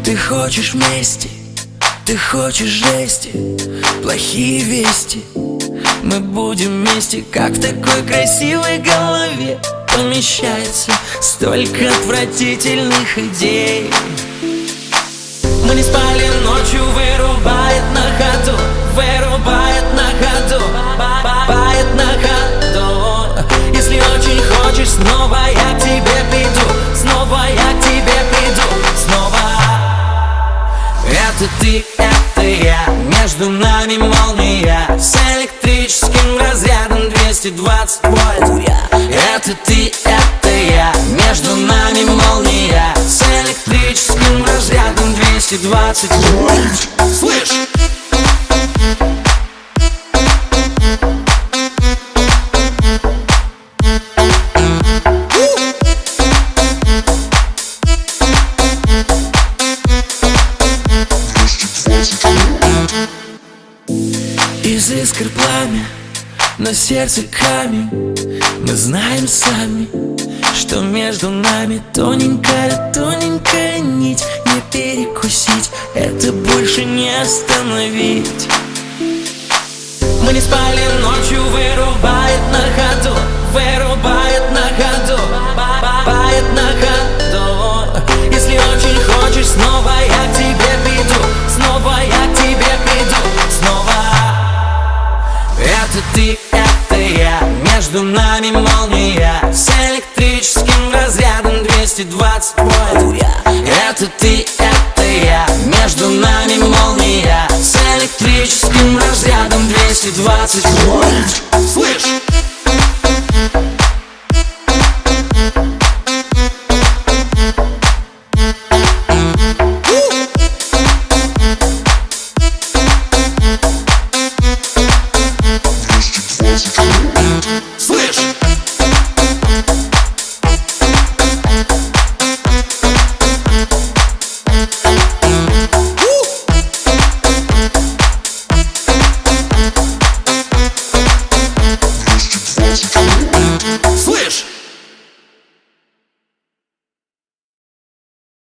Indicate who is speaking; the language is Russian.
Speaker 1: Ты хочешь мести, ты хочешь жести, плохие вести. Мы будем вместе, как в такой красивой голове помещается столько отвратительных идей. Мы не спали ночью, вырубает на ходу, вырубает на ходу, бает на ходу. Если очень хочешь, снова я к тебе приду, снова я к тебе приду, снова. Это ты, это я, между нами молния с электрическим разрядом 220 вольт. Это ты, это я, между нами молния с электрическим разрядом 220 вольт. Слышь! Из искр пламя, но сердце камень. Мы знаем сами, что между нами тоненькая, тоненькая нить. Не перекусить, это больше не остановить. Мы не спали ночью, вырубает на ходу, вырубает на ходу, бает на ходу. Если очень хочешь, снова я к тебе приду, снова я к тебе приду, снова. Это ты, это я, между нами молния с электрическим разрядом 220 вольт. Это ты, это я, между нами молния с электрическим разрядом 220 вольт.